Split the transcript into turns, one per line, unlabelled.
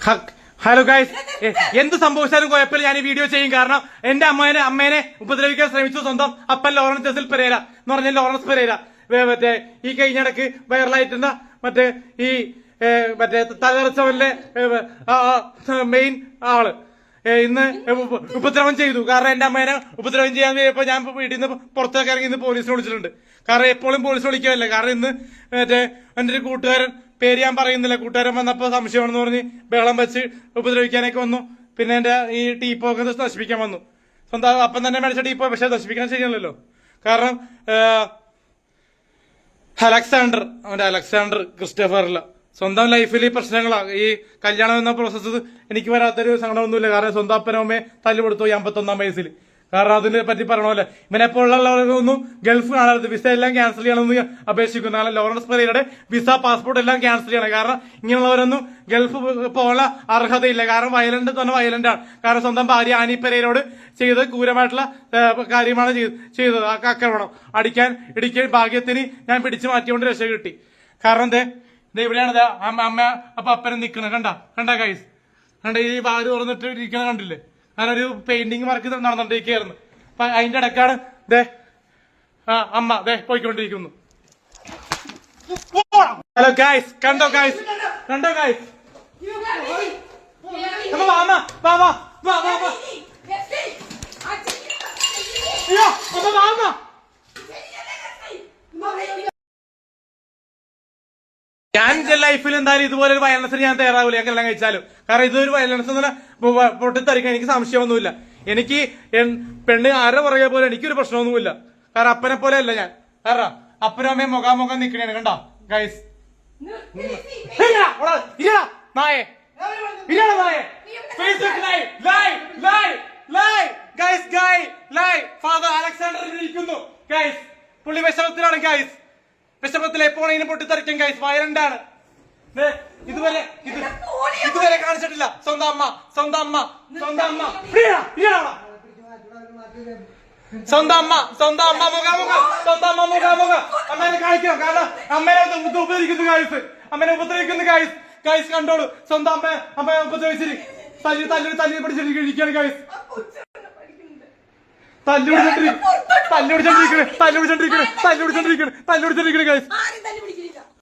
Hello guys, എന്ത് സംഭവിച്ചാലും കുഴപ്പമില്ല, ഞാൻ ഈ വീഡിയോ ചെയ്യും. കാരണം എന്റെ അമ്മേനെ ഉപദ്രവിക്കാൻ ശ്രമിച്ചു സ്വന്തം അപ്പൻ ലോറൻസ് പെരേര എന്ന് പറഞ്ഞ ലോറൻസ് പെരേര. മറ്റേ ഈ കഴിഞ്ഞിടക്ക് വൈറലായിട്ടുണ്ട മറ്റേ ഈ മറ്റേ തകർച്ചവന്റെ മെയിൻ ആള് ഇന്ന് ഉപദ്രവം ചെയ്തു. കാരണം എന്റെ അമ്മേനെ ഉപദ്രവം ചെയ്യാൻ ഇപ്പൊ ഞാൻ വീട്ടിൽ നിന്ന് പുറത്തേക്ക് ഇറങ്ങി ഇന്ന് പോലീസിനെ വിളിച്ചിട്ടുണ്ട്. കാരണം എപ്പോഴും പോലീസ് വിളിക്കാറില്ല. കാരണം ഇന്ന് മറ്റേ എന്റെ ഒരു കൂട്ടുകാരൻ, പേര് ഞാൻ പറയുന്നില്ല, കൂട്ടുകാരൻ വന്നപ്പോ സംശയമാണെന്ന് പറഞ്ഞ് ബഹളം വെച്ച് ഉപദ്രവിക്കാനൊക്കെ വന്നു. പിന്നെ എന്റെ ഈ ടീപ്പൊക്കെ നശിപ്പിക്കാൻ വന്നു. സ്വന്തം അപ്പം തന്നെ മേടിച്ച ടീപ്പോ, പക്ഷെ നശിപ്പിക്കാൻ ശരിയല്ലല്ലോ. കാരണം അലക്സാണ്ടർ ക്രിസ്റ്റഫറില്ല സ്വന്തം ലൈഫിൽ ഈ പ്രശ്നങ്ങളാ. ഈ കല്യാണം എന്ന പ്രോസസ്സ് എനിക്ക് വരാത്തൊരു സങ്കടമൊന്നുമില്ല. കാരണം സ്വന്തം അപ്പനമ്മയെ തല്ലുകൊടുത്തു 51 വയസ്സിൽ. കാരണം അതിനെ പറ്റി പറയണമല്ലോ. ഇവനെപ്പോഴുള്ളവർക്കൊന്നും ഗൾഫ് കാണരുത്, വിസ എല്ലാം ക്യാൻസൽ ചെയ്യണമെന്ന് അപേക്ഷിക്കുന്നു. കാരണം ലോറൻസ് പെരേരയുടെ വിസ, പാസ്പോർട്ട് എല്ലാം ക്യാൻസൽ ചെയ്യണം. കാരണം ഇങ്ങനെയുള്ളവരൊന്നും ഗൾഫ് പോകാനുള്ള അർഹതയില്ല. കാരണം വയലന്റ് തന്നെ വയലന്റ് ആണ്. കാരണം സ്വന്തം ഭാര്യ ആനി പെരേരയോട് ചെയ്തത് ക്രൂരമായിട്ടുള്ള കാര്യമാണ് ചെയ്തത്. ആക്രമണം അടിക്കാൻ ഇടിക്കാൻ ഭാഗ്യത്തിന് ഞാൻ പിടിച്ചു മാറ്റിക്കൊണ്ട് രക്ഷ കിട്ടി. കാരണം ഇവിടെയാണ് അമ്മ അപ്പൊ അപ്പനെ നിൽക്കുന്നത്. കണ്ട ഗൈസ്, ഈ വാര് തുറന്നിട്ട് ഇരിക്കുന്നത് കണ്ടില്ലേ? കാരണം ഒരു പെയിന്റിങ് വർക്ക് നടന്നുകൊണ്ടിരിക്കുകയായിരുന്നു. അപ്പൊ അതിന്റെ ഇടക്കാണ് അമ്മ പോയിക്കൊണ്ടിരിക്കുന്നു. ഹലോ ഗൈസ്, കണ്ടോ ഗൈസ്? ഞാൻ എന്റെ ലൈഫിൽ എന്തായാലും ഇതുപോലെ ഒരു വയലൻസിന് ഞാൻ തയ്യാറാവില്ല. ഞാൻ കല്യാണം കഴിച്ചാലും. കാരണം ഇതൊരു വയലൻസ് എന്ന് പറഞ്ഞാൽ പൊട്ടിത്തെറിക്കാൻ എനിക്ക് സംശയമൊന്നുമില്ല. എനിക്ക് പെണ്ണ് ആരെ പുറകെ പോലെ എനിക്കൊരു പ്രശ്നമൊന്നുമില്ല. കാരണം അപ്പനെ പോലെ അല്ല ഞാൻ. കാരണം അപ്പനും അമ്മയും മുഖാമുഖം നിക്കണേണ്. കണ്ടോ ഗൈസ്? ഫാദർ അലക്സാണ്ടർ ഇരിക്കുന്നു ഗൈസ്. പുള്ളി വിഷമത്തിലാണ് ഗൈസ്. വിഷമത്തിലെ പോണേനും പൊട്ടിത്തെറിക്കും ഗൈസ്. വയലന്റ് ആണ്. ഇതുവരെ കാണിച്ചിട്ടില്ല. സ്വന്തം അമ്മ മുഖാമുഖം അമ്മേനെ കാണിക്കണം. കാരണം അമ്മേനെ ഉപദ്രവിക്കുന്നു ഗൈസ്. കണ്ടോളൂ, സ്വന്തം അമ്മയെ ഉപദ്രവിച്ചിട്ട് തല്ലി പിടിച്ചിരിക്കുകയാണ് ഗൈസ്. തല്ലുപിടിച്ചോണ്ടിരിക്കണേ ഗൈസ്.